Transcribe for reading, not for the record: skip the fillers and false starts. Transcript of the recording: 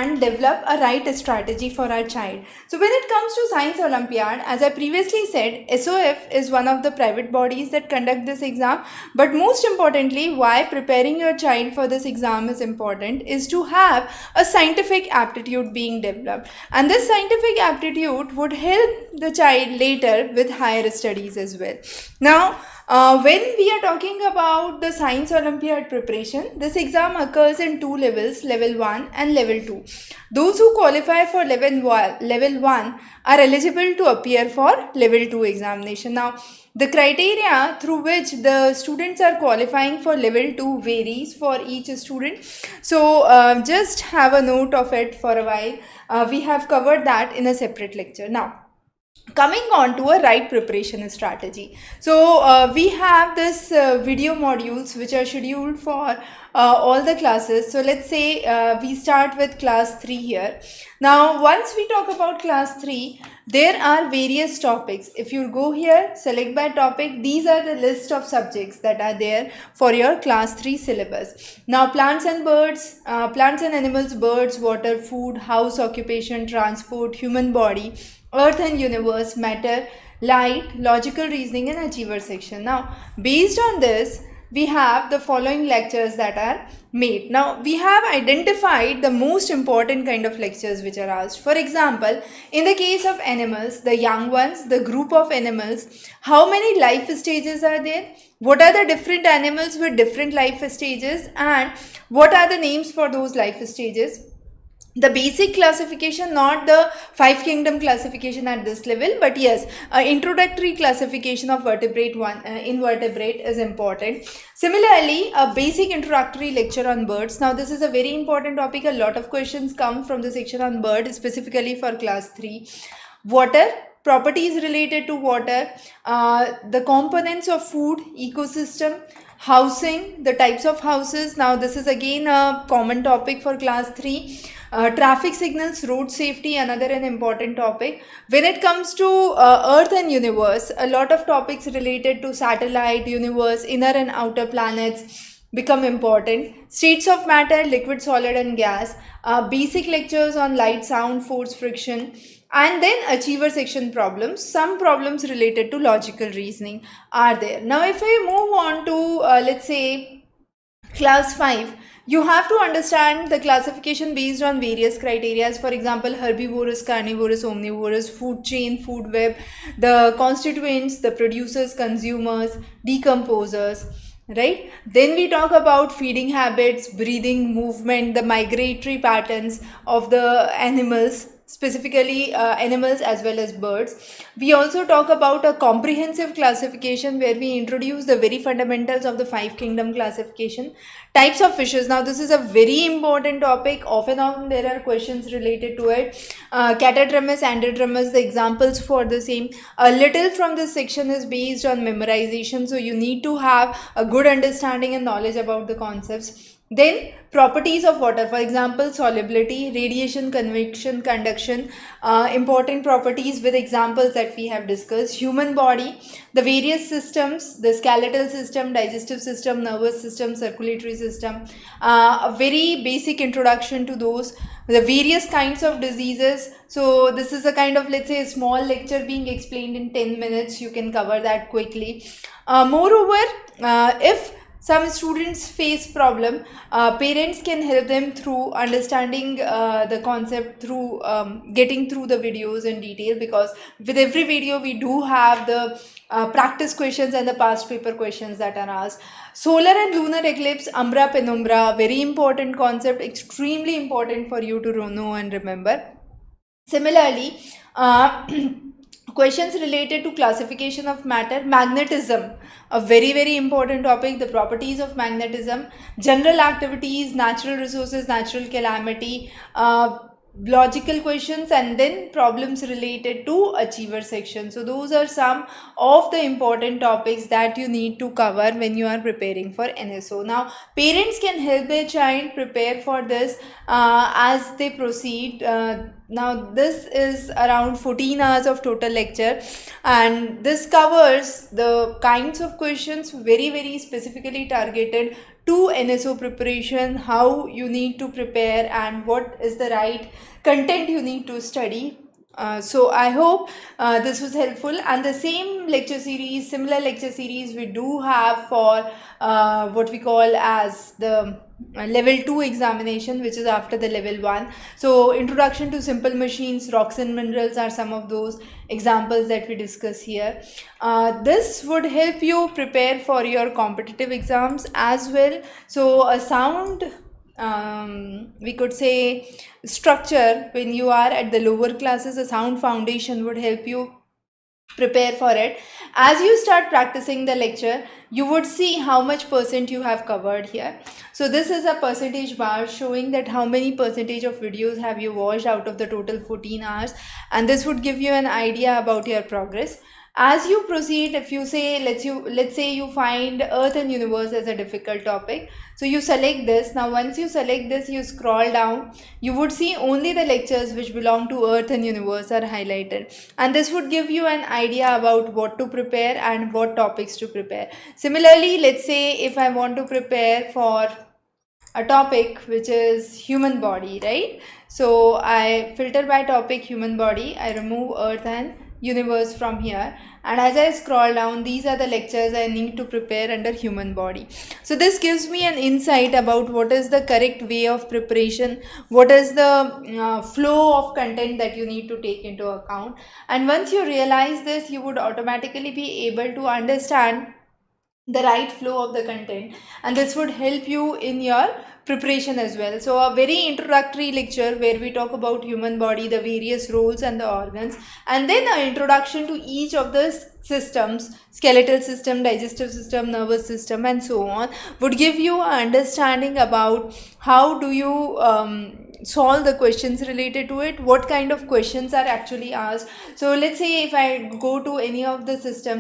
and develop a right strategy for our child. So when it comes to Science Olympiad, as I previously said, SOF is one of the private bodies that conduct this exam. But most importantly, why preparing your child for this exam is important is to have a scientific aptitude being developed. And this scientific aptitude would help the child later with higher studies as well. Now, when we are talking about the Science Olympiad preparation, this exam occurs in two levels, level 1 and level 2. Those who qualify for level 1 are eligible to appear for level 2 examination. Now, the criteria through which the students are qualifying for level 2 varies for each student. So, just have a note of it for a while. We have covered that in a separate lecture. Now, coming on to a right preparation strategy. So we have this video modules which are scheduled for all the classes. So let's say we start with class 3 here. Now once we talk about class 3, there are various topics. If you go here, select by topic, these are the list of subjects that are there for your class 3 syllabus. Now plants and animals, birds, water, food, house, occupation, transport, human body, Earth and universe, matter, light, logical reasoning and achiever section. Now based on this, we have the following lectures that are made. Now we have identified the most important kind of lectures which are asked. For example, in the case of animals, the young ones, the group of animals, how many life stages are there? What are the different animals with different life stages and what are the names for those life stages? The basic classification, not the 5 kingdom classification at this level, but yes, introductory classification of invertebrate is important. Similarly, a basic introductory lecture on birds. Now this is a very important topic. A lot of questions come from the section on bird, specifically for class 3. Water, properties related to water, the components of food, ecosystem, housing, the types of houses. Now this is again a common topic for class 3. Traffic signals, road safety, another an important topic. When it comes to Earth and universe, a lot of topics related to satellite, universe, inner and outer planets become important. States of matter, liquid, solid and gas. Basic lectures on light, sound, force, friction. And then achiever section problems. Some problems related to logical reasoning are there. Now if I move on to let's say class 5, you have to understand the classification based on various criteria. For example, herbivores, carnivores, omnivores, food chain, food web, the constituents, the producers, consumers, decomposers, right? Then we talk about feeding habits, breathing, movement, the migratory patterns of the animals, specifically animals as well as birds. We also talk about a comprehensive classification where we introduce the very fundamentals of the 5 kingdom classification. Types of fishes. Now this is a very important topic. Often there are questions related to it. Catadromous, androdromous, the examples for the same. A little from this section is based on memorization, so you need to have a good understanding and knowledge about the concepts. Then properties of water, for example, solubility, radiation, convection, conduction, important properties with examples that we have discussed. Human body, the various systems, the skeletal system, digestive system, nervous system, circulatory system, a very basic introduction to those, the various kinds of diseases. So this is a kind of, let's say, a small lecture being explained in 10 minutes. You can cover that quickly. Moreover, if some students face problem, parents can help them through understanding the concept through getting through the videos in detail, because with every video we do have the practice questions and the past paper questions that are asked. Solar and lunar eclipse, umbra penumbra, very important concept, extremely important for you to know and remember. Similarly, questions related to classification of matter, magnetism, a very important topic, the properties of magnetism, general activities, natural resources, natural calamity, logical questions, and then problems related to achiever section. So those are some of the important topics that you need to cover when you are preparing for NSO. Now parents can help their child prepare for this as they proceed. Now this is around 14 hours of total lecture, and this covers the kinds of questions very specifically targeted to NSO preparation, how you need to prepare and what is the right content you need to study. So I hope this was helpful, and the same lecture series, similar lecture series we do have for what we call as the level 2 examination, which is after the level 1. So introduction to simple machines, rocks and minerals are some of those examples that we discuss here. This would help you prepare for your competitive exams as well. So a sound we could say structure when you are at the lower classes, a sound foundation would help you prepare for it. As you start practicing the lecture, you would see how much percent you have covered here. So this is a percentage bar showing that how many percentage of videos have you watched out of the total 14 hours, and this would give you an idea about your progress. As you proceed, if you say, let's say you find Earth and Universe as a difficult topic, so you select this. Now once you select this, you scroll down, you would see only the lectures which belong to Earth and Universe are highlighted, and this would give you an idea about what to prepare and what topics to prepare. Similarly, let's say if I want to prepare for a topic which is human body, right? So I filter by topic human body, I remove Earth and Universe from here, and as I scroll down, these are the lectures I need to prepare under human body. So this gives me an insight about what is the correct way of preparation, what is the flow of content that you need to take into account, and once you realize this, you would automatically be able to understand the right flow of the content, and this would help you in your preparation as well. So a very introductory lecture where we talk about human body, the various roles and the organs, and then an introduction to each of the systems, skeletal system, digestive system, nervous system, and so on, would give you an understanding about how do you solve the questions related to it, what kind of questions are actually asked. So let's say if I go to any of the systems,